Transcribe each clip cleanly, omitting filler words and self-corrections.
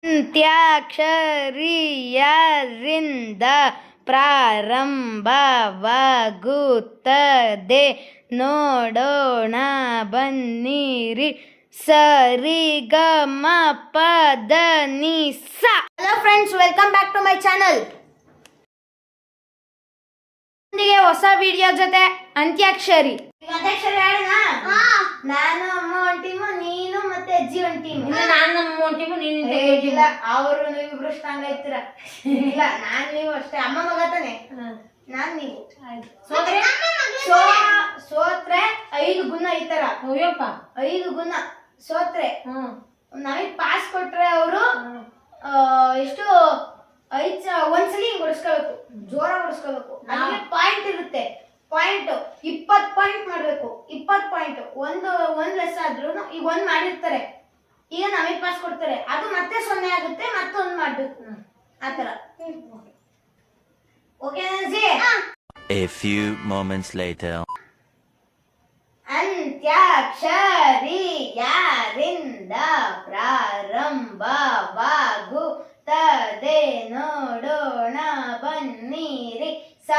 ಅಂತ್ಯಾಕ್ಷರಿಯರಿಂದ ಪ್ರಾರಂಭವಾಗುತ್ತದೆ. ನೋಡೋಣ ಬನ್ನಿರಿ. ಸ. Hello friends, welcome back to my channel. ಹೊಸ ವಿಡಿಯೋ ಜೊತೆ ಅಂತ್ಯಾಕ್ಷರಿ. ನಾನು ಅಮ್ಮ ಒಂದ್ ಟೀಮು, ನೀನು ಮತ್ತೆ ಅಜ್ಜಿ ಒಂದ್ ಟೀಮ್. ನಾನು ನಮ್ಮ ಒಂದ್ ಟೀಮು, ನೀನು ಇಲ್ಲ. ಅವರು ನೀವಿಬ್ರು ಸ್ಟ್ರಾಂಗ್ ಆಯ್ತೀರ. ಇಲ್ಲ, ನಾನ್ ನೀವು ಅಷ್ಟೇ. ಅಮ್ಮ ಮಗ ತಾನೆ, ನಾನ್ ನೀವು. ಸೋತ್ರೆ 5 ಗುಣ ಐತರ. 5 ಗುಣ ಸೋತ್ರೆ ನಮಗ್ ಪಾಸ್ ಕೊಟ್ರೆ ಅವರು ಎಷ್ಟು ಒಂದ್ಸಲಿ ಹಿಂಗ್ ಹೊಡಿಸ್ಕೋಬೇಕು, ಜೋರ ಹೊಡಿಸ್ಕೋಬೇಕು. ನಮಗೆ ಪಾಯಿಂಟ್ ಇರುತ್ತೆ. ಪಾಯಿಂಟ್ 20 ಪಾಯಿಂಟ್ ಮಾಡ್ಬೇಕು. 20 ಪಾಯಿಂಟ್ ಒಂದ್ ಲೆಸ್ ಆದ್ರೂ ಈಗ 1 ಮಾಡಿರ್ತಾರೆ, ಈಗ ನಮಗ್ ಪಾಸ್ ಕೊಡ್ತಾರೆ, ಅದು ಮತ್ತೆ 0 ಆಗುತ್ತೆ, ಮತ್ತೊಂದ್ ಮಾಡ್ಬೇಕು. ಆತರ. Okay G? A few moments later. ಅಂತ್ಯಾಕ್ಷರಿಯರಿಂದ ಪ್ರಾರಂಭವಾಗುತ್ತದೆ. ನೋಡೋಣ ಬನ್ನಿರಿ. ಸ.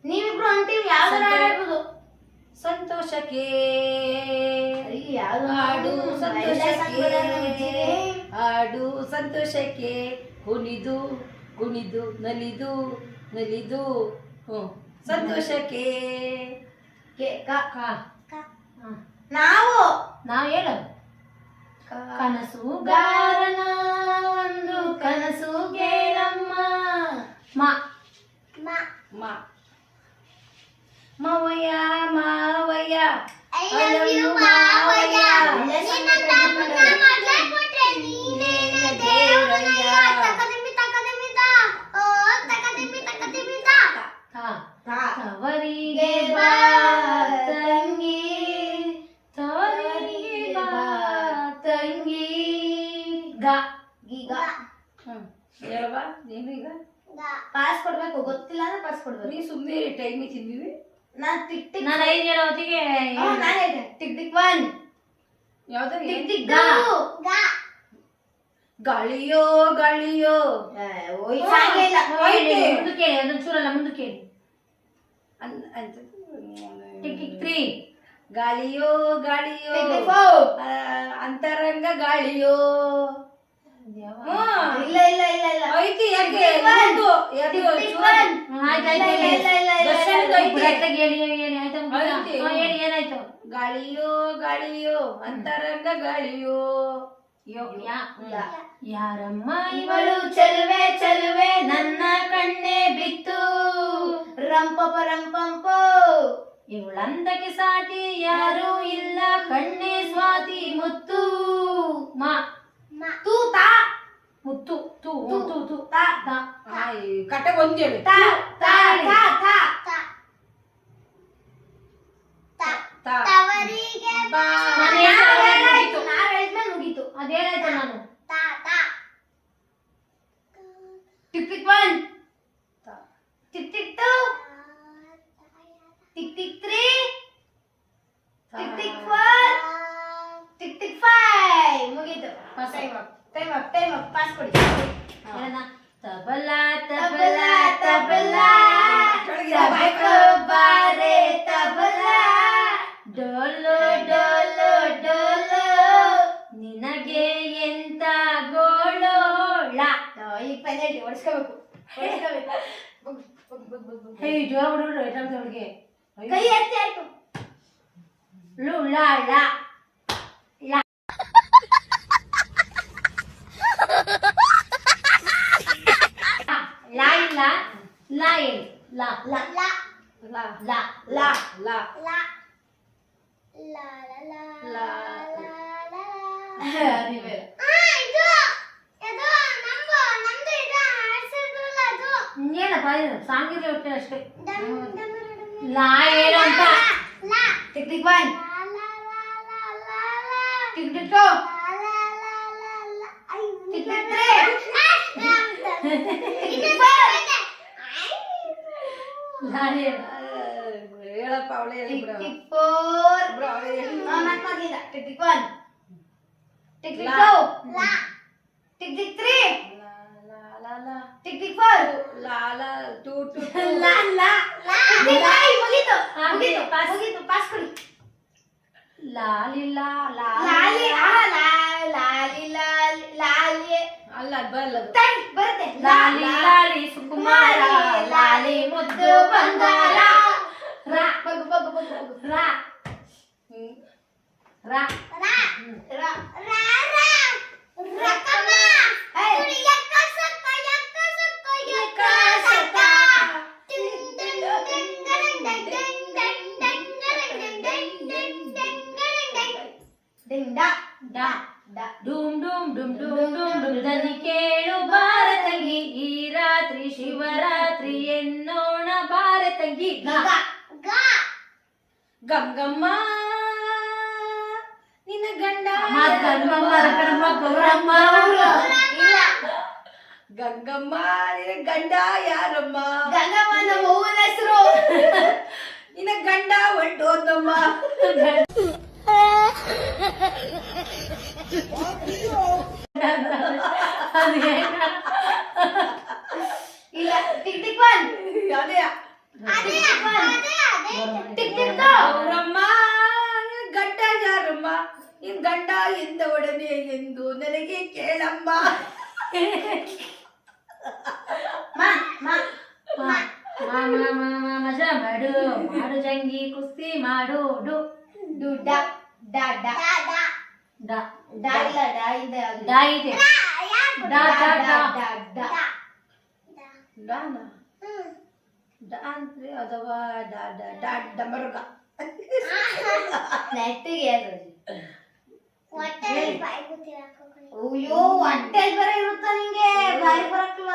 ನೀವಿಬ್ರು ಅಂತೀವಿ ಯಾವ್ದಾರ ಆಡ್ಬೋದು. ಸಂತೋಷಕ್ಕೆ ಹಾಡು ಹಾಡು ಸಂತೋಷಕ್ಕೆ ಕುಣಿದು ಕುಣಿದು ನಲಿದು ನಲಿದು ಸಂತೋಷಕ್ಕೆ ನಾವು ಹೇಳು. ಕನಸುಗಾರನ ಒಂದು ಕನಸು ಕೇಳಮ್ಮ. ಮಾವಯ್ಯ ಮಾವಯ್ಯ ತವರಿಗೆ ಬಾ ತಂಗಿ, ತವರಿಗೆ ಬಾ ತಂಗಿ. ಹೇಳವಾ ನೀನು ಈಗ ಪಾಸ್ ಕೊಡ್ಬೇಕು. ಗೊತ್ತಿಲ್ಲ ಅಂದ್ರೆ ಪಾಸ್ ಕೊಡ್ಬೇಕು. ನೀ ಸುಮ್ಮನೆ ಟೈಮ್ ತಿಂದಿವಿ. ನಾನು ಟಿಕ್ ಟಿಕ್ ನಾನು 5 ಹೇಳೋ ಹೊತ್ತಿಗೆ ಟಿಕ್ ಟಿಕ್ 1 ಯಾವ್ದು ಟಿಕ್ ಟಿಕ್ ಗಾಳಿಯೋ ಗಾಳಿಯೋ ಮುಂದಕ್ಕೆ ಹೇಳಿ, ಅದೊಂದು ಚೂರಲ್ಲ ಮುಂದಕ್ಕೆ ಹೇಳಿ. ಟಿಕ್ ಟಿಕ್ 3 ಗಾಳಿಯೋ ಗಾಳಿಯೋ ಅಂತರಂಗ ಗಾಳಿಯೋ. ಇಲ್ಲ ಇಲ್ಲ ಇಲ್ಲ ಇಲ್ಲ ಐತಿ ಯಾಕೆ ಏನಾಯ್ತು? ಗಾಳಿಯೋ ಗಾಳಿಯೋ ಅಂತರಂಗ ಗಾಳಿಯೋ. ಯಾರಮ್ಮ ಇವಳು ಚೆಲುವೆ ಚೆಲುವೆ ನನ್ನ ಕಣ್ಣೆ ಬಿತ್ತು. ರಂಪಪ ರಂಪಂಪ ಇವಳಂದಕ್ಕೆ ಸಾಟಿ ಯಾರು ಇಲ್ಲ, ಕಣ್ಣೆ ಸ್ವಾತಿ ಮುತ್ತು. ಮುತ್ತು ತೂ ತೂ ತೂ ಕಟ್ಟೆ ಒಂದೇಳು. ಮುಗೀತು. ಅದೇನಾಯ್ತು? ನಾನು tick tick 1 tick tick 2 tick tick 3 tick tick 4 tick tick 5 ಮುಗೀತು. ಟೈಮ್ ಅಪ್ ಪಾಸ್ ಕೊಡಿ. ತಬಲಾ ತಬಲಾ ತಬಲಾ ಬಾರೆ ತಬಲಾ, ಡೋಲು ಡೋಲು ಡೋಲು ನಿನಗೆ ಎಂತ ಗೋಳೋಳ. ಈಗ ಪೆನಲ್ಟಿ ಹೊಡ್ಸ್ಕೋಬೇಕು. ಜೋರ ಹೊಡಿಗೆ ಕೈ ಎತ್ತಿ ಆಯ್ತು. ಲುಳಾಳ ಲಾ ಇಲ್ಲ ಲಾ ಹೇಳಿ. ಲಾ ಲಾ ಲಾ ಲಾ ಲಾ ಲಾ ಲಾ ಲಾ ಲಾ ಏನಪ್ಪ ಸಾಂಗಿರ್ಲಿ ಹೊಟ್ಟೆ ಅಷ್ಟೇ. ಲಾ ಹೇಳು ಅಂತ. Tick tick 1 tick tick 2 tick tick 3 tick tick 4 ಲಾ ಹೇಳು. ಹೇಳಪ್ಪ ಅವಳೇ ಹೇಳಿ ಟಿಕ್ ಬಿಡು ಟಿಕ್ 4 ಬಿಡು ಅವಳೇ ಹೇಳಿ ಮತ್ ಮೊದ್ಲಿಂದ ಟಿಕ್ ಟಿಕ್ 1 ಟಿಕ್ ಟಿಕ್ 2 ಲಾ ಟಿಕ್ ಟಿಕ್ 3 ಲಾ ಲಾ ಲಾ ಲಾ ಟಿಕ್ ಟಿಕ್ 4 ಲಾ ಲಾ ಟು ಟು ಲಾ ಲಾ ಟಿಕ್ ಟಿಕ್ 5 ಮುಗೀತು ಹಾ, ಮುಗೀತು ಪಾಸ್. ಮುಗೀತು ಪಾಸ್ ಕೊಡಿ ಲಾಲಿ ಲಾ ಲಾ ಲಾಲಿ ಲಾಲಿ ಲಾಲಿ ಲಾಲಿ ಅಲ್ಲ ಅದು ಬರಲ್ಲ ಅದು. ತಡಿ ಬರುತ್ತೆ ಲಾಲಿ ಲಾಲಿ ಸುಕುಮಾರ ಲಾಲಿ ಮುದ್ದು ಬಂಗಾರ ರಾ ಬಗ್ಗು ಬಗ್ಗು ಬಗ್ಗು ಬಗ್ಗು ರಾ ರಾ ರಾ ರಾ ರಾ ರಾ ರಕಮ ಕುಡಿ ಯಕ್ಕ ಸಕ್ಕ ಯಕ್ಕ ಸಕ್ಕ ಟಿಂಗ್ ಟಿಂಗ್ ಟಿಂಗ್ ಟಿಂಗ್ ಟಿಂಗ್ ಟಿಂಗ್ ಟಿಂಗ್ ಟಿಂಗ್ ಟಿಂಗ್ ಡಾ ಡಾ ಡಾ ಡುಮ್ ಡುಮ್ ಡುಮ್ ಡುಮ್ ಡುಮ್ ಡುಮ್ ದನಿ ಕೇಳು ಭಾರತಂಗಿ ಈ ರಾತ್ರಿ ಶಿವರಾತ್ರಿ ಎನ್ನೋಣ ಭಾರತಂಗಿ ಗಾ ಗಾ ಗಂಗಮ್ಮ ನಿನ್ನ ಗಂಡ ಗೌರಮ್ಮ ಇಲ್ಲ ಗಂಗಮ್ಮ ನಿನ್ನ ಗಂಡ ಯಾರಮ್ಮ ಗಂಗಮ್ಮ ನಮ್ಮ ಅವ್ವನ ಹೆಸರು ನಿನ್ನ ಗಂಡ ಹೊಂಟೋದಮ್ಮ ಇಲ್ಲ ಟಿಕ್ ಟಿಕ್ 1 ಅದೇ ಟಿಕ್ ಟಿಕ್ 2 ಗೌರಮ್ಮ ನಿನ್ನ ಗಂಡ ಯಾರಮ್ಮ ನಿನ್ ಗಂಡ ಎಂದ ಒಡನೆ ಎಂದು ನನಗೆ ಕೇಳಮ್ಮ ಮಾ ಮಾ ಮಜಾ ಮಾಡು ಮಾಡು ಜಂಗಿ ಕುಸ್ತಿ ಮಾಡು ಡು ಡು ಡಾ ಡಾ ಡಾ ಡಾ ಡಾ ಇಲ್ಲ ಡಾ ಇದೆ ಅದು ಡಾ ಇದೆ ಡಾ ಡಾ ಡಾ ಡಾ ಡಾ ಡಾನ ಡಾ ಅಂದ್ರೆ ಅಥವಾ ಡಾ ಡಾ ಡಾ ಡಮರುಗ ನೆಟ್ಟಿಗೆ ಅದು ಅಯ್ಯೋ ಹೊಟ್ಟೆಲ್ ಬರ ಇರುತ್ತ ನಿಂಗೆ ಬಾಯಿ ಬರಕ್ಲ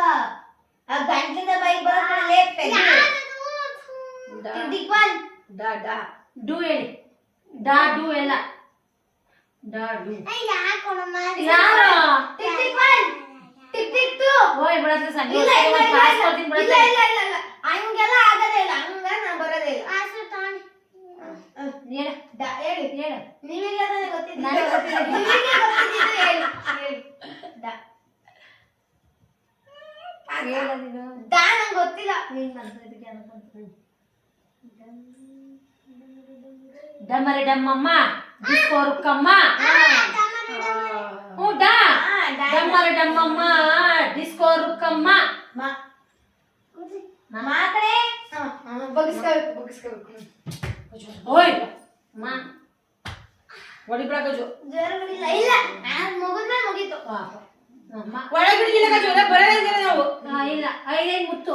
ಆ ಗಂಟಲಿಂದ ಬಾಯಿ ಬರಕ್ಲ ಡಾ ಟಿಕ್ 1 ಡಾ ಡಾ ಡು ಹೇಳಿ ಡಾ ಡು ಎಲ್ಲ ಡಾ ಡು ಯಾರು ಟಿಕ್ ಟಿಕ್ 1 ಟಿಕ್ ಟಿಕ್ 2 ಓಯ್ ಬಿಡತ್ರ ಸಂಜೆ ಇಲ್ಲ ಇಲ್ಲ ಇಲ್ಲ ಪಾಸ್ ಇಲ್ಲ ಕೊಡ್ತೀನಿ ಇಲ್ಲ ಬಿಡತ್ರ ಇಲ್ಲ ಇಲ್ಲ ಇಲ್ಲ ಹಂಗೆಲ್ಲ ಆಗದೇ ಇಲ್ಲ ಹಂಗ ನಾ ಬರೋದೇ ಇಲ್ಲ ಹೇಳು ಡಾ ಹೇಳಿ ಹೇಳು ನಿಮಗೆ ಅದನ್ನ ಗೊತ್ತಿದೆ ನನಗೆ ಗೊತ್ತಿದೆ. ನಿಮಗೆ ಗೊತ್ತಿದೆ ಹೇಳಿ ಹೇಳಿ ಡಾ ಹೇಳು ನೀನು ಡಾ ನಂಗೆ ಗೊತ್ತಿಲ್ಲ ಡಮರಿ ಡಮ್ಮಮ್ಮ ಡಿಸ್ಕೋ ರುಕ್ಕಮ್ಮ ಹ್ಞೂ ಡಾ ಡಮರಿ ಡಮ್ಮಮ್ಮ ಡಿಸ್ಕೋ ರುಕ್ಕಮ್ಮ ಮಾತೇ ಬಗ್ಗಿಸ್ಕೋಬೇಕು ಬಗ್ಗಿಸ್ಕೋಬೇಕು ಓಯ್ ಮಾ ಒಡಿ ಬಿಡಕಜು ಜರಗಳಿಲ್ಲ ಇಲ್ಲ ಮುಗಿದ್ಮೇಲೆ ಮುಗೀತು ಒಳಗಿಡಿಲ್ಲ ಕಜು ಬರೋದಿಲ್ಲ ನಾವು ಇಲ್ಲ ಐದೈದು ಮುತ್ತು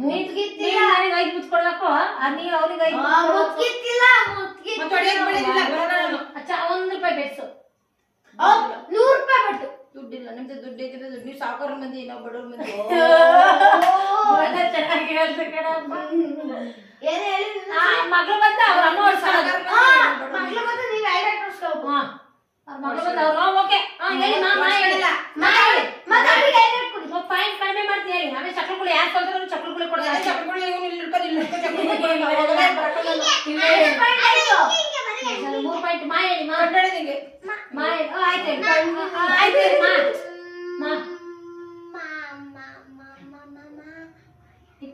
ಮುಗಿತ್ತಿಲ್ಲ ನನಗೆ ಐದು ಮುತ್ತು ಕೊಡ್ಬೇಕು ನೀವು ಅವ್ರಿಗೆ ಐದು ಮುಗಿತ್ತಿಲ್ಲ ಮತ್ತೆ ಹೊಡೆಯಕ್ಕೆ ಬಿಡೋದಿಲ್ಲ ಬರೋಣ ನಾನು ಅಚ್ಚ ₹1 ಬೆಟ್ಸು ₹100 ಬಟ್ಟು ದುಡ್ಡಿಲ್ಲ ನಿಮ್ದು ದುಡ್ಡು ಐತಿದ್ರೆ ದುಡ್ಡು ನೀವು ಸಾವುಕಾರ ಮಂದಿ ನಾವು ಬಡವ್ರ ಮಂದಿ ಚೆನ್ನಾಗಿ ಹೇಳ್ತು ಕಣಮ್ಮ ಏನ್ ಹೇಳಿ ಮಗಳು ಬಂದ ಅವ್ರ ಅಮ್ಮ ಮಕ್ಳು ಬಂದು ನೀವು ಐಡಾಟ್ ತೋರಿಸ್ಕೋಬೇಕು ಮಗಳು ಬಂದ ಅವ್ರು ಓಕೆ ಹೇಳಿ ಮಾ ಹೇಳಿಲ್ಲ ಮತ್ತೆ ಅವ್ರಿಗೆ ಐಡಾಟ್ ಕೊಡಿ ಪಾಯಿಂಟ್ ಕಡಿಮೆ ಮಾಡ್ತೀನಿ ಹೇಳಿ ಆಮೇಲೆ ಚಕ್ರಗಳು ಯಾರು ಕೊಡ್ತಾರೆ ಚಕ್ರಗಳು ಕೊಡ್ತಾರೆ ಚಕ್ರಗಳು ಇವ್ನು ಇಲ್ಲಿ ಇಟ್ಕೊಂಡು ಇಲ್ಲಿ ಮೂರು ಪಾಯಿಂಟ್ ಮಾ ಹೇಳಿ ಮಾ ನಿಂಗೆ ಮಾ ಆಯ್ತು ಆಯ್ತು ಮಾ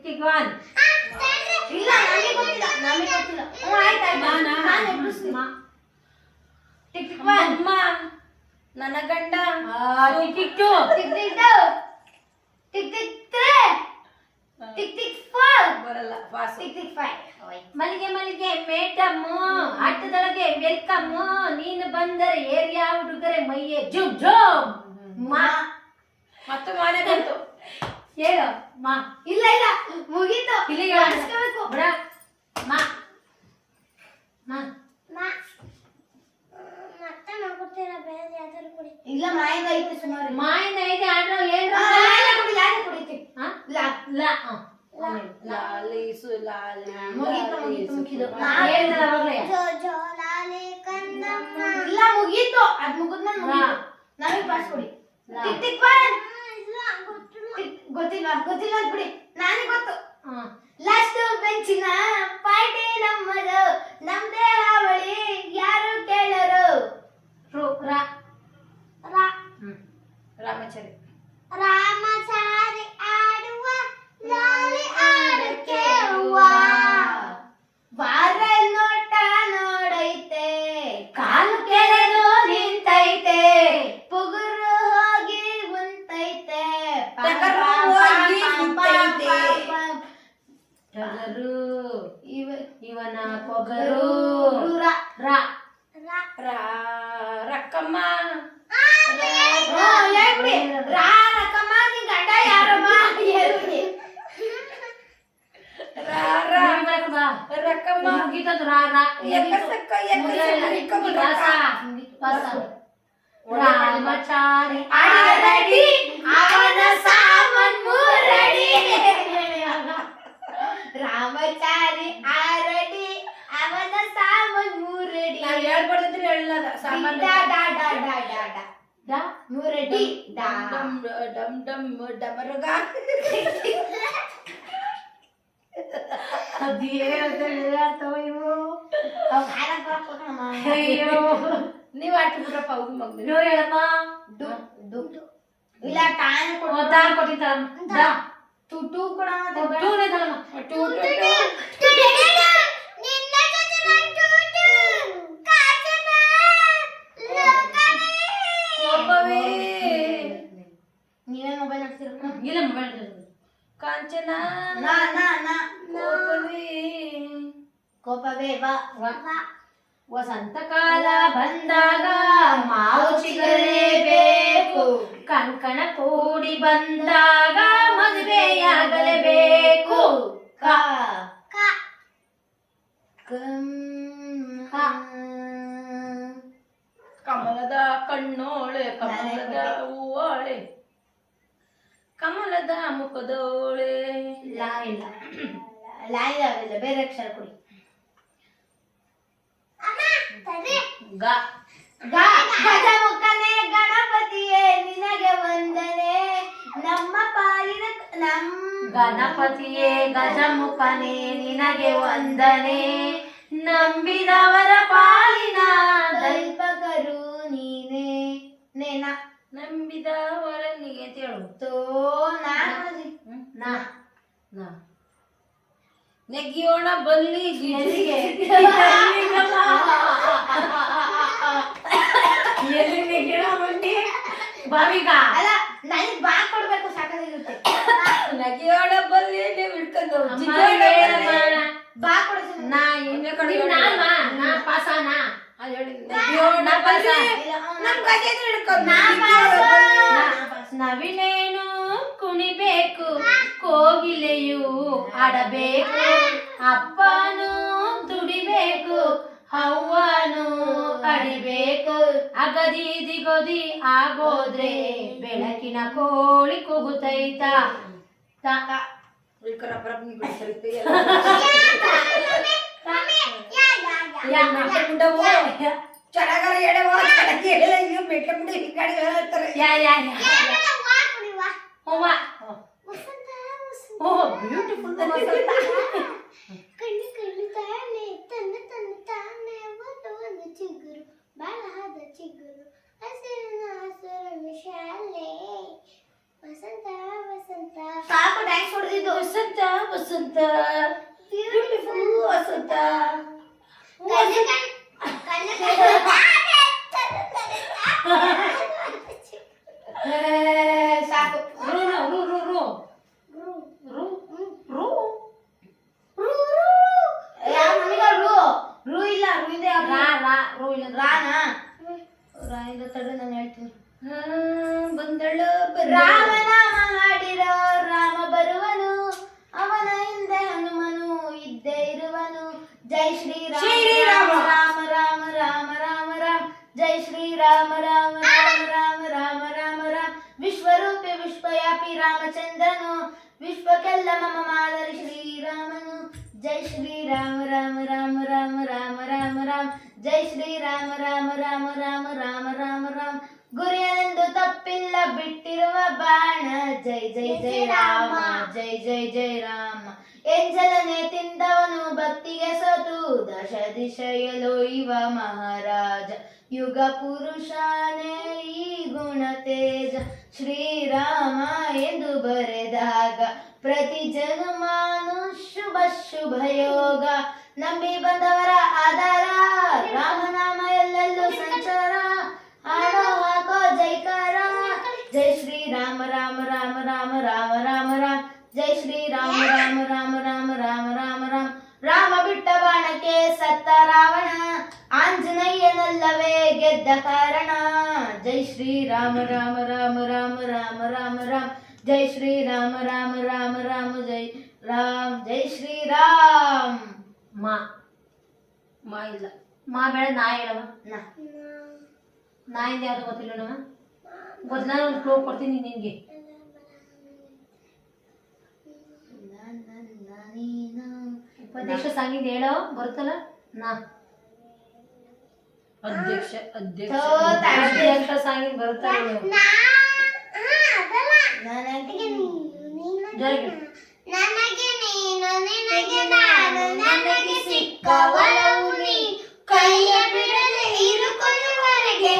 ಟಿಕ್ 1 ಇಲ್ಲ ನಮಗೆ ಗೊತ್ತಿಲ್ಲ ಆಯ್ತು ನಾನು ಎಬ್ಬಿಸ್ತೀನಿ ಟಿಕ್ 1 ಅಮ್ಮ ನನ್ನ ಗಂಡ tick 2 tick tick 2 tick tick 3 tick tick 4 ಬರಲ್ಲ ಪಾಸ್ ಟಿಕ್ ಟಿಕ್ 5 ಮಲ್ಲಿಗೆ ಮಲ್ಲಿಗೆ ಮೇಡಮ್ ಆಟದೊಳಗೆ ವೆಲ್ಕಮ್ ನೀನು ಬಂದರೆ ಏರಿಯಾ ಹುಡುಗರೆ ಮೈಯೇ ಜುಮ್ ಜುಮ್ ಮಾ ಮತ್ತೆ ಮಾನೇ ಬಂತು ಹೇಳು ಮಾ ಇಲ್ಲ ಇಲ್ಲ ಮುಗೀತು ಇಲ್ಲಿಗೆ ಮಾಡಿಸ್ಕೋಬೇಕು ಬಿಡ ಮಾ ಮಾ ಇಲ್ಲ ಮಾಯಿಂದ ಐತೆ ಸುಮಾರು ಮಾಯಿಂದ ಐತೆ ಆಡ್ರ ಏನು ಲಾಲಿ ಕುಡಿತೀವಿ ಲಾ ಲಾ ಲಾಲಿ ಸುಲಾಲಿ ಮುಗೀತು ಹೇಳಿದಲ್ಲ ಅವಾಗಲೇ ಇಲ್ಲ ಮುಗೀತು ಅದ್ ಮುಗಿದ್ಮೇಲೆ ಮುಗೀತು ನಮಗೆ ಪಾಸ್ ಕೊಡಿ ಟಿಕ್ ಟಿಕ್ 1 ಗೊತ್ತಿಲ್ಲ ಗೊತ್ತಿಲ್ಲ ಅಂತ ಬಿಡಿ ನನಗೆ ಗೊತ್ತು ಲಾಸ್ಟ್ ಬೆಂಚಿನ ಪಾರ್ಟಿ ನಮ್ಮ ಒಗರು ಕ್ರೂರ ರಾ ರಕ್ಕಮ್ಮ ಹೇಳ್ಬಿಡಿ ರಾ ರಕಮ್ಮ ನಿನ್ ಗಂಡ ಯಾರಮ್ಮ ಹೇಳ್ಬಿಡಿ ರಕ್ಕಮ್ಮ ಮುಗಿತದ ರಾ ರಾ ಎಕ್ಕಸಕ್ಕ ರಾಮಚಾರಿ ಆರಡಿ ಅವನ ಸಾಮನ್ ಮೂರಡಿ ರಾಮಚಾರಿ ಆರಡಿ ಅವನ ಸಾಮನ್ ಮೂರಡಿ ನಾವ್ ಹೇಳ್ಬಾರ್ದಂದ್ರೆ ಹೇಳಲ್ಲ ಸಾಮಾನ್ಯ ಡಾ ಡಾ ಡಾ ಡಾ ಡಾ ಡಾ ಡಾ ಮೂರಡಿ ಡಾ ಡಮ್ ಡಮ್ ಡಮ್ ಡಮರುಗ ಅಯ್ಯೋ ನೀವ್ ಹಾಕಿ ಬಿಡ್ರಪ್ಪ ಅವ್ರ ಮಗ್ಳು ಜೋರ್ ಹೇಳಪ್ಪ ಡು ಡು ಇಲ್ಲ ಟೈಮ್ ಒತ್ತಾರ ಕೊಟ್ಟಿದ್ದಾರಮ್ಮ ಟು ಟು ಕೂಡ ಟೂನೇ ತಳಮ್ಮ ಟೂ ಟೂ ಟೂ ಕೋಪವೇ ನೀವೇ ಮೊಬೈಲ್ ಹಾಕ್ತಿರ ಇಲ್ಲ ಮೊಬೈಲ್ ಕಾಂಚನ ನಾ ನಾ ನಾ ಕೋಪವೇ ಕೋಪವೇ ಬಾ ವಸಂತ ಕಾಲ ಬಂದಾಗ ಮಾವು ಚಿಗಲೇಬೇಕು ಕಂಕಣ ಕೂಡಿ ಬಂದಾಗ ಮದುವೆಯಾಗಲೇಬೇಕು ಕಾ ಕ ಕಂ ಕಮಲದ ಕಣ್ಣೋಳೆ ಕಮಲದ ಹೂವೋಳೆ ಕಮಲದ ಮುಖದೋಳೆ ಲಾ ಇಲ್ಲ ಲೈನ್ ಆಗಿಲ್ಲ ಬೇರೆ ಅಕ್ಷರ ಕೊಡಿ ಗ ಗಜಮುಖನೇ ಗಣಪತಿಯೇ ನಿನಗೆ ವಂದನೆ ನಮ್ಮ ಪಾಲಿನ ಗಣಪತಿಯೇ ಗಜಮುಖನೇ ನಿನಗೆ ವಂದನೆ ನಂಬಿದವರ ಪಾಲಿನ ದೈಪಕರು ನೀನೇ ನೇನ ನಂಬಿದವರನಿಗೆ ಅಂತ ಹೇಳು ತೋ ನಾ ನಾ ನಾ ನೆಗಿಯೋಣ ಬಲ್ಲಿ ಎಲ್ಲಿಗೆ ಎಲ್ಲಿ ನೆಗೆಣ ಬನ್ನಿ ಬಾವಿಗ ಅಲ್ಲ ನನಗೆ ಬಾ ಕೊಡ್ಬೇಕು ಸಾಕಾಗಿರುತ್ತೆ ನಗಿಯೋಣ ಬಲ್ಲಿ ನೀವು ಹಿಡ್ಕೊಂಡು ಅಮ್ಮ ಹೇಳಮ್ಮ. ಬಾ ಕೊಡ್ತೀನಿ ನಾ ಇನ್ನು ಕಡೆ ನಾ ಪಾಸನ ನಗಿಯೋಣ ಬಲ್ಲಿ ನಮ್ ಗಜೇಂದ್ರ ಹಿಡ್ಕೊಂಡು ನಗಿಯೋಣ ಬಲ್ಲಿ. ನವಿಲೇನು ಕುಣಿಬೇಕು ಕೋಗಿಲೆಯು ಆಡಬೇಕು ಅಪ್ಪನು ದುಡಿಬೇಕು ಅವ್ವನು ಅಡಿಬೇಕು ಅಗದಿ ದಿಗೋದಿ ಆಗೋದ್ರೆ ಬೆಳಕಿನ ಕೋಳಿ ಕೂಗುತ್ತೈತ ಇಳ್ಕರ ಪ್ರಜ್ಞೆ ಬಿಡಿಸಲಿಕ್ಕೆ ಚೆನ್ನಾಗಾರ ಹೇಳವ ಚೆನ್ನಾಗಿ ಹೇಳ ಈಗ ಮೆಟ್ಲೆ ಬಿಡಿ ಈ ಕಡೆ ಹೇಳ್ತಾರೆ ಓ ಬ್ಯೂಟಿಫುಲ್ ಕಣ್ಣು ಕಣ್ಣು ತಾನೆ ತನ್ನ ತನ್ನ ತಾನೆ ಒಂದು ಚಿಗುರು ಬಾಳದ ಚಿಗುರು ಹಸಿರಿನ ಹಸಿರು ಶಾಲೆ ವಸಂತ ವಸಂತ ಸಾಕು ಡ್ಯಾನ್ಸ್ ಹೊಡೆದಿದ್ದು ವಸಂತ ವಸಂತ ಬ್ಯೂಟಿಫುಲ್ ವಸಂತ ಸಾಕು ರು ರು ರು ರು ರು ರು ನಮಗ ರೂ ರೂ ಇಲ್ಲ ರೂ ಇದೆ ರಾ ರಾ ರು ಇಲ್ಲ ರಾನಾ ರಾ ಇಂದ ತಡು ನಾನು ಹೇಳ್ತೀನಿ ಬಂದಳು ರಾಮನಾಮ ಹಾಡಿರೋ ರಾಮ ಬರುವನು ಅವನ ಹಿಂದೆ ಹನುಮನು ಇದ್ದೇ ಇರುವನು ಜೈ ಶ್ರೀರಾಮ ಶ್ರೀರಾಮ. ರಾಮ ರಾಮ ರಾಮ ರಾಮ ರಾಮ ಜೈ ಶ್ರೀರಾಮ ರಾಮ ರಾಮ ರಾಮ ರಾಮ ರಾಮ ರಾಮ ವಿಶ್ವರೂಪಿ ವಿಶ್ವವ್ಯಾಪಿ ರಾಮಚಂದ್ರನು ವಿಶ್ವಕ್ಕೆಲ್ಲ ಮಮ ಮಾದರಿ ಶ್ರೀರಾಮನು ಜೈ ಶ್ರೀರಾಮ ರಾಮ ರಾಮ ರಾಮ ರಾಮ ರಾಮ ರಾಮ ಜೈ ಶ್ರೀರಾಮ ರಾಮ ರಾಮ ರಾಮ ರಾಮ ರಾಮ ರಾಮ ಗುರಿಯನೆಂದು ತಪ್ಪಿಲ್ಲ ಬಿಟ್ಟಿರುವ ಬಾಣ ಜೈ ಜೈ ಜೈ ರಾಮ ಜೈ ಜೈ ಜೈ ರಾಮ ಎಂಜಲನೆ ತಿಂದವನು ಭಕ್ತಿಗೆ ಸೋತು ದಶ ದಿಶೆಯಲು ಇವ ಮಹಾರಾಜ ಯುಗ ಪುರುಷನೇ ಈ ಗುಣ ತೇಜ ಶ್ರೀರಾಮ ಎಂದು ಬರೆದಾಗ ಪ್ರತಿ ಜನ್ಮಾನು ಶುಭ ಶುಭ ಯೋಗ ನಂಬಿ ಬಂದವರ ಆಧಾರ ರಾಮನಾಮ ಎಲ್ಲೆಲ್ಲೂ ಸಂಚಾರ ಹಾಡೋ ಹಾಕೋ ಜೈಕಾರ ಜೈ ಶ್ರೀರಾಮ ರಾಮ ರಾಮ ರಾಮ ರಾಮ ರಾಮ ರಾಮ ಜೈ ಶ್ರೀರಾಮ ರಾಮ ರಾಮ ರಾಮ ರಾಮ ರಾಮ ರಾಮ ರಾಮ ಬಿಟ್ಟ ಬಾಣಕ್ಕೆ ಸತ್ಯ ಇದ್ದ ಕಾರಣ. ಜೈ ಶ್ರೀರಾಮ ರಾಮ ರಾಮ ರಾಮ ರಾಮ ರಾಮ ರಾಮ ಜೈ ಶ್ರೀರಾಮ ರಾಮ ರಾಮ ರಾಮ ಜೈ ರಾಮ್ ಜೈ ಶ್ರೀರಾಮ್. ಮಾ ಮಾ ಇಲ್ಲ ಮಾ ಬೇಡ ನಾ ಹೇಳವ. ನಾ ನಾಯಿಂದ ಯಾವ್ದು ಗೊತ್ತಿಲ್ಲ ನೋಡವ. ಗೊತ್ತಿಲ್ಲ ಒಂದು ಕ್ಲೂ ಕೊಡ್ತೀನಿ ನಿನ್ಗೆ. ಉಪದೇಶ ಸಾಂಗಿಂದ ಹೇಳೋ ಬರುತ್ತಲ್ಲ. ನಾ ಅಧ್ಯಕ್ಷ ಸಾಂಗಿಂದ ಬರುತ್ತಲ್ಲ. ನನಗೆ ನೀನು ಜೋರಾಗಿ. ನನಗೆ ನೀನು ನಿನಗೆ ನಾನು ನನಗೆ ಸಿಕ್ಕ ಒಲವು ನೀನು ಕೈಯ ಬಿಡದೆ ಇರುಕೊಳ್ಳುವರೆಗೆ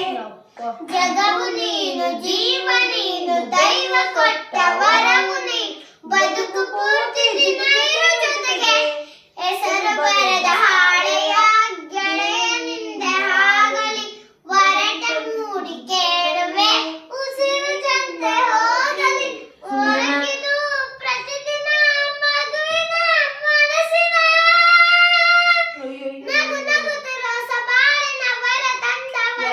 ಜಗವು ನೀನು ಜೀವ ನೀನು ದೈವ ಕೊಟ್ಟ ವರವು ನೀನು ಬದುಕು ಪೂರ್ತಿ ದಿನ ಇರು ಜೊತೆಗೆ ಹೆಸರು ಬರೆದ ಹಾಳೆಯ ಗೆಳೆಯನಿಂದ ಆಗಲಿ ಒರಟ ಮೂಡಿ ಕೇಳುವೆ ಉಸಿರು ಜೊತೆ ಹೋಗಲಿ ಒರಗಿದು ಪ್ರತಿದಿನ ಮಗುವಿನ ಮನಸ್ಸಿನ ನಗು ನಗುತ್ತಿರೋ ಸಬಾಳಿನ ವರ ತಂದವನೇ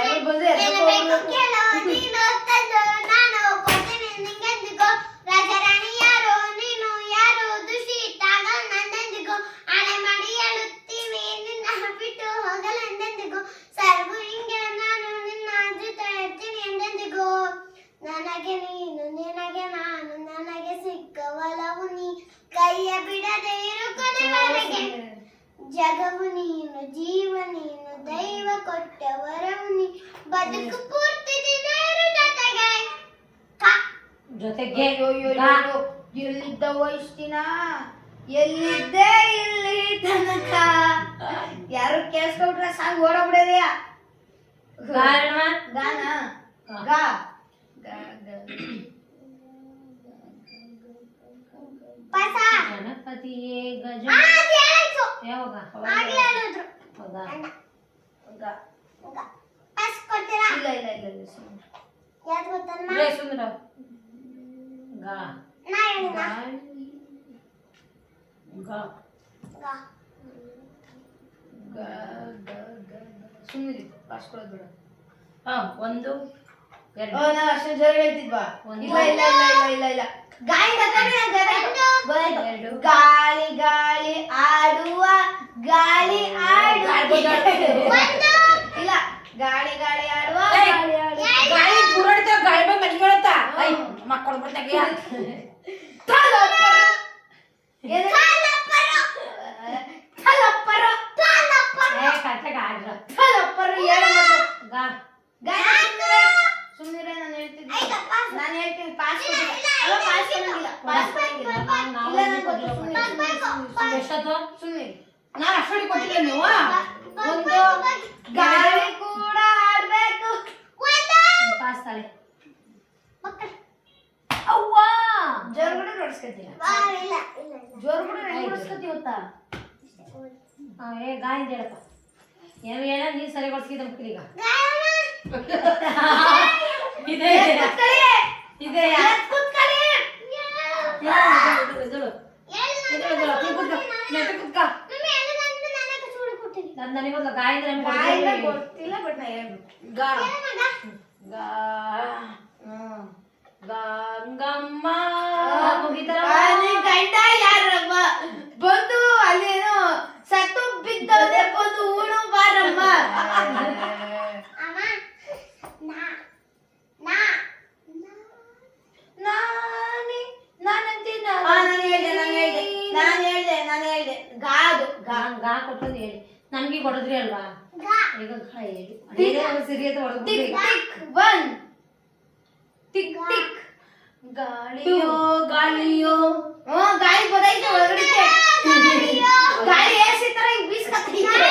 ನೆನಬೇಕು ಕೇಳೋ ನೀನು ತಂದು ನಾನು ಕೊಡ್ತೀನಿ ನಿಂಗೆಂದಿಗೋ ರಾಜರಾಣಿ ಯಾರೋ ನೀನು ಯಾರು ದುಷಿತಾಗ ನಂದೆಂದಿಗೋ ಹಣೆ ಮಾಡಿ ಹೇಳುತ್ತೀವಿ ನಿನ್ನ ಬಿಟ್ಟು ಹೋಗಲೆಂದೆಂದಿಗೋ ಸರ್ಗು ಹಿಂಗೆ ನಾನು ನಿನ್ನ ಜೊತೆ ಇರ್ತೀನಿ ಎಂದೆಂದಿಗೋ ನನಗೆ ನೀನು ನಿನಗೆ ನಾನು ನನಗೆ ಸಿಕ್ಕ ಒಲವು ನೀ ಕೈಯ ಬಿಡದೆ ಇರು ಕೊನೆವರೆಗೆ ಜಗವು ನೀನು ಜೀವ ನೀನು ದೈವ ಕೊಟ್ಟ ವರವು ನೀ ಬದುಕು ಪೂರ್ತಿ ದಿನ ಇರು ಜೊತೆಗೆ ಜೊತೆಗೆ ಎಲ್ಲಿದ್ದವ ಇಷ್ಟ ದಿನ ಎಲ್ಲಿದ್ದೆ ಇಲ್ಲಿ ತನಕ. ಯಾರು ಕೇಳಿಸ್ಕೊಂಡ್ರೆ ಸಾಂಗ್ ಓಡಬಿಡೋದೆಯಾ. ಕಾರಣ ಗಾನ ಗಾ ಪಸ ಗಣಪತಿಯೇ ಗಜ ಅದು ಹೇಳಾಯ್ತು ಯಾವಾಗ ಆಗ್ಲೇ ಹೇಳಿದ್ರು ಹೌದಾ. ಅಣ್ಣ ಗಾ ಪಸ್ ಕೊಡ್ತೀರಾ ಇಲ್ಲ ಇಲ್ಲ ಇಲ್ಲ ಇಲ್ಲ ಸುಮ್ನೆ. ಯಾವ್ದು ಗೊತ್ತಮ್ಮ ರೇ ಸುಂದರ ಗಾ ನಾ ಹೇಳಿದ ಗಾ ಗಾ ಸುಮ್ಮನೆ ಪಾಸ್ ಕೊಡೋದು ಬೇಡ. ಹಾ ಒಂದು ಎರಡು ನಾವು ಅಷ್ಟು ಜೋರ ಹೇಳ್ತಿದ್ವಾ. ಇಲ್ಲ ಇಲ್ಲ ಇಲ್ಲ ಇಲ್ಲ ಇಲ್ಲ ಇಲ್ಲ ಗಾಳಿ ಎರಡು ಗಾಳಿ ಗಾಳಿ ಆಡುವ ಗಾಳಿ ಆಡು ಇಲ್ಲ ಗಾಳಿ ಗಾಳಿ ಆಡುವ ಗಾಳಿ ಆಡು ಗಾಳಿ ಪೂರಾಡ್ತಾವ ಗಾಳಿ ಬಂದ್ ಮನಿಗಳತ್ತ ಮಕ್ಕಳು ಬಂದಾಗ ಏನು? ಥಲಪ್ಪರು. ಏ ಕಟ್ಟಗ ಆಡ್ರ ಥಲಪ್ಪರು ಹೇಳು ಮೊದ್ಲು. ಗಾ ಸುಮ್ಮನೆ ನಾನು ಹೇಳ್ತಿದ್ದೆ. ನಾನು ಹೇಳ್ತೀನಿ ಪಾಸ್ ಕೊಟ್ಟಿಲ್ಲ. ಅಲ್ಲ ಪಾಸ್ ಕೊಡಂಗಿಲ್ಲ. ಪಾಸ್ ಕೊಡಂಗಿಲ್ಲ. ಇಲ್ಲ ನಾನು ಗೊತ್ತು ಸುಮ್ಮನೆ ಎಷ್ಟೊತ್ತು ಸುಮ್ಮನೆ ನಾನು ಅಷ್ಟೊಂದು ಕೊಟ್ಟಿಲ್ಲ ನೀವು ಒಂದು ಗಾಳಿ ಕೂಡ ಆಡ್ಬೇಕು. ಪಾಸ್ ತಾಳೆ ಮಕ್ಕಳು ಅವ್ವಾ ಜೋರು ಕೂಡ ನೋಡಿಸ್ಕೊತೀಯ. ಇಲ್ಲ ಇಲ್ಲ ಜೋರು ಕೂಡ ನೋಡಿಸ್ಕೊತೀವಿ ಗೊತ್ತಾ. ಏ ಗಾಯಿಂದ ಹೇಳಪ್ಪ. ಏನು ಹೇಳ ನೀ ಸರಿ ಕೊಡ್ಸಿದ ಮಕ್ಕಳೀಗ ಇದೆ ಇದೆ ನನಗೆ ಮೊದಲು ಗಾಯಿಂದ ಗೊತ್ತಿಲ್ಲ ಬಟ್ ನಾ ಹೇಳ್ಬೇಕು. ಗಂಗಮ್ಮ ಮುಗಿತಾರ ಗಂಡ ಯಾರಮ್ಮ ಬಂದು ಅಲ್ಲೇನೋ ಸತ್ತು ಬಿದ್ದವ್ರೆ ಬಂದು ಉಣು ಬಾರಮ್ಮ. ನಾನು ಹೇಳ್ದೆ ಗಾದು ಗಾ ಕೊಟ್ಟದ್ದು ಹೇಳಿ ನಮ್ಗೆ ಕೊಡದ್ರಿ ಅಲ್ವಾ. ಈಗ ಗಾ ಹೇಳಿ ಸಿರಿ ಅಂತ ಟಿಕ್ ಹೊಡೆದ್ಬಿಟ್ರಿ. ಟಿಕ್ ಒನ್ ಟಿಕ್ ಟಿಕ್ ಗಾಳಿಯೋ ಗಾಳಿಯೋ ಗಾಳಿ ಬದೈತೆ ಒಳಗಡೆ ಗಾಳಿ ಏಸಿ ತರ ಹಿಂಗ್ ಬೀಸ್ಕತ್ತೈತೆ.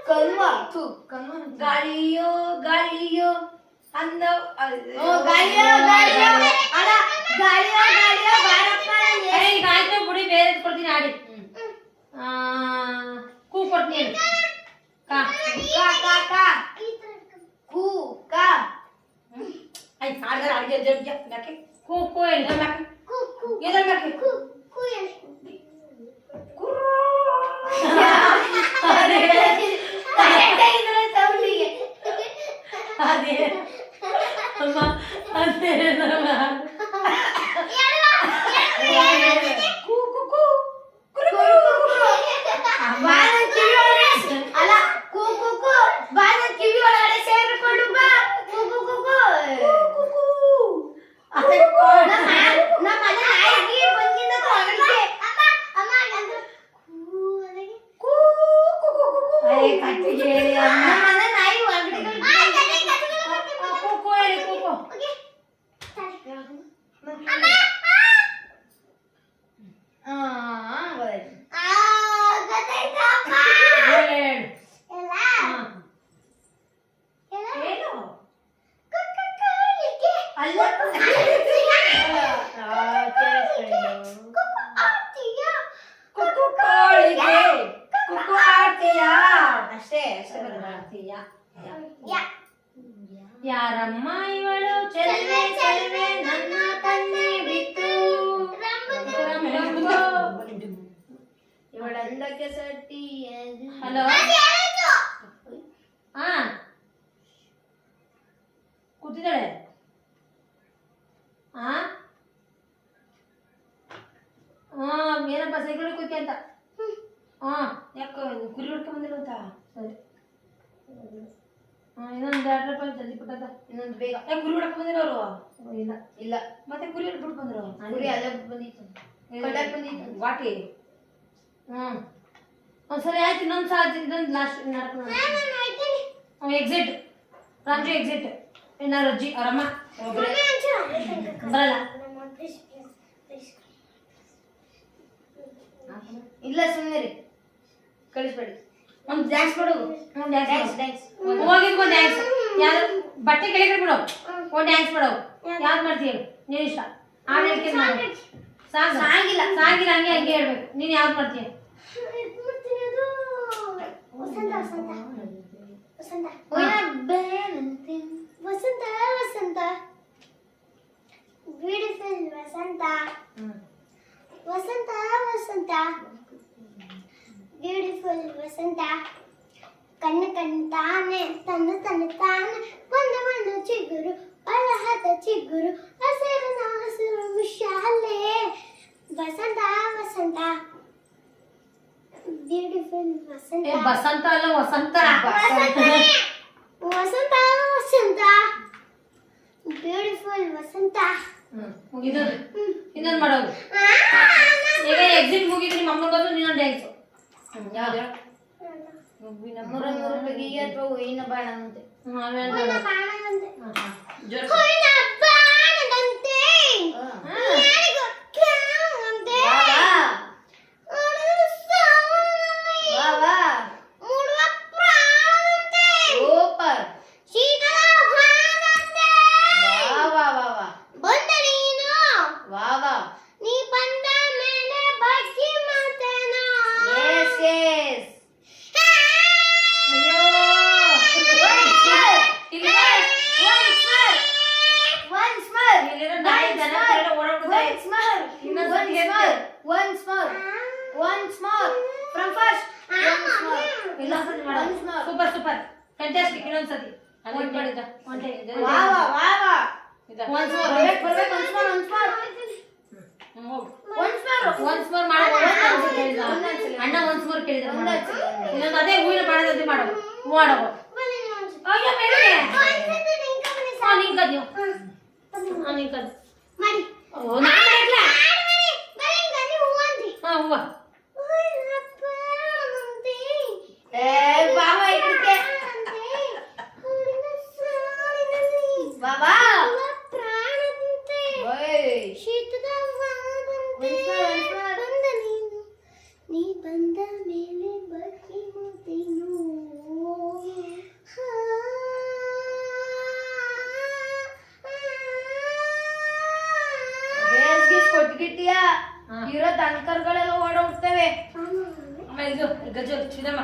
ಕಲ್ವಾ ಥು ಕಲ್ವಾ ಗಾಳಿಯೋ ಗಾಳಿಯೋ ಅಂದ ಗಾಳಿಯೋ ಗಾಳಿಯೋ ಅಲ್ಲ ಗಾಳಿಯೋ ಗಾಳಿಯೋ ಬಾರಪ್ಪ ಈಗ ಆಯ್ತು ಬಿಡಿ ಬೇರೆ ಕೊಡ್ತೀನಿ ಆಡಿ. ಕೂ ಕೊಡ್ತೀನಿ ಕಾ ಕಾ ಕಾ ಕಾ ಕು ಕಾ ಆಯ್ತು ಹಾಡ್ದಾರ ಅಡಿಗೆ ಯಾಕೆ ಕೂಕು ಹೇಳಿ ಕು ಕು ಎದ್ರ ಮ್ಯಾಕೆ ಕು ಕು ಹೇಳಿ. ಅದೇ ಅಮ್ಮ ಅದೇ ನಮ್ಮ ಅಲ್ಲ ಕು ಕು ಕು ಬಾ ನನ್ ಕಿವಿ ಒಳಗಡೆ ಸೇರಿಕೊಂಡು ಬಾ ಕು ಕು ಕು ಕು ನಮ್ಮ ಮನೆ ನಾಯಿಗೆ ಬಂದಿದ್ದ ಹೊರಗಡೆ ಅಮ್ಮ ಅಮ್ಮ ನಂದು ಕು ಅದಕ್ಕೆ ಅದೇ ಕಟ್ಟಿಗೆ ಹೇಳಿ ಅಮ್ಮ ನಮ್ಮ ಮನೆ ನಾಯಿ ಹೊರಗಡೆ ಕೂಕು ಹೇಳಿ ಕೂಕು ಓಕೆ ಗೊತ್ತಾಯ್ತು ಗೊತ್ತಾಯ್ತಪ್ಪ. ಹೇಳಿ ಎಲ್ಲ ಎಲ್ಲ ಏನು ಕುಕ್ಕುಲಿಕ್ಕೆ ಅಲ್ಲ ಆಡ್ತೀಯಾ? ಕುಕ್ಕು ಕೋಳಿಗೆ ಕುಕ್ಕು ಆಡ್ತೀಯಾ ಅಷ್ಟೇ ಆಡ್ತೀಯಾ ಯಾ ಯಾರಮ್ಮ ಇವಳು ಚೆಲುವೆ ಚೆಲುವೆ ನನ್ನ ಕಣ್ಣೆ ಬಿತ್ತು ಇವಳಂದಕ್ಕೆ ಸಟ್ಟಿ ಹಲೋ ಹಾ ಕೂತಿದ್ದಾಳೆ ಹಾ ಹಾ ಏನಪ್ಪ ಸೈಕಲ್ ಕೂತಿ ಅಂತ ಹಾ ಯಾಕೋ ಕುರಿ ಹೊಡ್ಕೊಂಡ್ ಬಂದಿರೋ ಅಂತ ಸರಿ ಇನ್ನೊಂದು 2 ರೂಪಾಯಿ ಜಲ್ದಿ ಪುಟ್ಟದ ಇನ್ನೊಂದು ಬೇಗ ಯಾಕೆ ಕುರಿ ಹೊಡ್ಕೊಂಡ್ ಬಂದಿರೋರು ಇಲ್ಲ ಇಲ್ಲ ಮತ್ತೆ ಕುರಿ ಹಿಡ್ಬಿಟ್ಟು ಬಂದ್ರು ಗುರಿ ಅಲ್ಲೇ ಬಂದಿತ್ತು ಕಡಕ್ ಬಂದಿತ್ತು ವಾಟಿ ಸರಿ ಆಯ್ತು ಇನ್ನೊಂದು ಸಾಧ್ಯ ಇನ್ನೊಂದು ಲಾಸ್ಟ್ ಎಕ್ಸಿಟ್ ರಾಮ್ಜಿ ಎಕ್ಸಿಟ್ ಏನಾರು ಅಜ್ಜಿ ಅವರಮ್ಮ ಬರಲ್ಲ ಇಲ್ಲ ಸುಮ್ಮನೆ ರೀ ಕಳಿಸ್ಬೇಡಿ ಒಂದು ಡ್ಯಾನ್ಸ್ ಮಾಡು ಒಂದು ಡ್ಯಾನ್ಸ್ ಡ್ಯಾನ್ಸ್ ಡ್ಯಾನ್ಸ್ ಹೋಗಿದ್ ಒಂದು ಡ್ಯಾನ್ಸ್ ಯಾವ್ದು ಬಟ್ಟೆ ಕೆಳಗಡೆ ಬಿಡು ಒಂದು ಡ್ಯಾನ್ಸ್ ಮಾಡು ಯಾವ್ದು ಮಾಡ್ತೀಯ ನೀನು ಇಷ್ಟ ಹಾಡು ಹೇಳ್ತೀನಿ ಮಾಡು ಸಾಂಗ್ ಸಾಂಗಿಲ್ಲ ಸಾಂಗಿಲ್ಲ ಹಂಗೆ ಹಂಗೆ ಹೇಳ್ಬೇಕು ನೀನು ಯಾವ್ದು ಮಾಡ್ತೀಯ ವಸಂತ ವಸಂತ ವಸಂತ ಬೇನಂತೆ ವಸಂತ ವಸಂತ ಬ್ಯೂಟಿಫುಲ್ ವಸಂತ ವಸಂತ ವಸಂತ ಬ್ಯೂಟಿಫುಲ್ ವಸಂತ ಕಣ್ಣು ಕಣ್ಣು ತಾನೆ ತನ್ನ ತನ್ನ ತಾನೆ ಒಂದು ಚಿಗುರು ಅಲಹದ ಚಿಗುರು ಹಸಿರು ಹಸಿರು ವಿಶಾಲೆ ವಸಂತ ವಸಂತ ಬ್ಯೂಟಿಫುಲ್ ವಸಂತ ಬಸಂತ ಅಲ್ಲ ವಸಂತ ವಸಂತ ವಸಂತ ಬ್ಯೂಟಿಫುಲ್ ವಸಂತ ಇನ್ನೊಂದು ಮಾಡೋದು ಈಗ ಎಕ್ಸಿಟ್ ಮುಗಿದ್ರೆ ನಿಮ್ಮ ಅಮ್ಮನ ಬಂದು ನೀನೊಂದು ಡ್ಯಾನ್ಸ್ ಯಾವ್ದು ಮೂರು ರೂಪಾಯಿಗೆ ಅಥವಾ ಇನ್ನ ಬಾಣ ಅಂತೆ ಹೂವಿನ ಬಾಣದಂತೆ ಜೋರ ಹೂವಿನ ಬಾಣದಂತೆ ಯಾರಿಗೂ ಕಾಣದಂತೆ ವಾ ವಾ ಮೂಡುವ ಪ್ರಾಣದಂತೆ ಸೂಪರ್ ಶೀತಲ ಭಾನದಂತೆ ವಾ ವಾ ವಾ ವಾ ಬಂದ ನೀನು ವಾ ವಾ ನೀ ಬಂದ ಮೇಲೆ ಬಗ್ಗೆ ಮಾತೇನೋ ಎಸ್ ಎಸ್ ಅಯ್ಯೋ once more ಇಲ್ಲಿರೋ ನಾಯಿ ದನ ಕರೆಲ್ಲ ಓಡಾಡ್ತಾ ಇದೆ. once more from first ಇನ್ನೊಂದ್ಸತಿ ಮಾಡು. once more super super fantastic ಇನ್ನೊಂದ್ಸತಿ ಅಲ್ಲಿ ಮಾಡಿದ್ದ ಒಂಟೆ ವಾ ವಾ ವಾ ವಾ ಒನ್ಸ್ ಮೋರ್ ಬರ್ಬೇಕು once more ಒನ್ಸ್ ಮೋರ್ ಮಾಡು ಅಣ್ಣ ಒನ್ಸ್ ಮೋರ್ ಕೇಳಿದ್ರು ಇನ್ನೊಂದು ಅದೇ ಹೂವಿನ ಬಾಣದಂತೆ ಮಾಡು ಮಾಡೋ ಅಯ್ಯೋ ಮೇಲೆ ನಿಂಕದ್ಯೋ ನಿಂಕದ್ ಮಾಡಿ ಓ ನಾನು ಮಾಡ್ಲಾ ಹೂವ ಏ ಬಾಬಾ ಇಟ್ಕೆ ಬಾಬಾ ಪ್ರಾಣದಂತೆ ಓಯ್ ಶೀತದ ವಾದಂತೆ once more ಬಂದ ನೀನು ನೀ ಬಂದ ಮೇಲೆ ಬಗ್ಗೆ ಮುತ್ತೇನು ರೇಸ್ಗಿಸ್ ಕೊಟ್ಗಿಟ್ಟಿಯಾ ಇರೋ ದನಕರ್ಗಳೆಲ್ಲ ಓಡೋಗ್ತವೆ ಆಮೇಲೆ ಇದು ಗಜಲ್ ಚಿದಮ್ಮ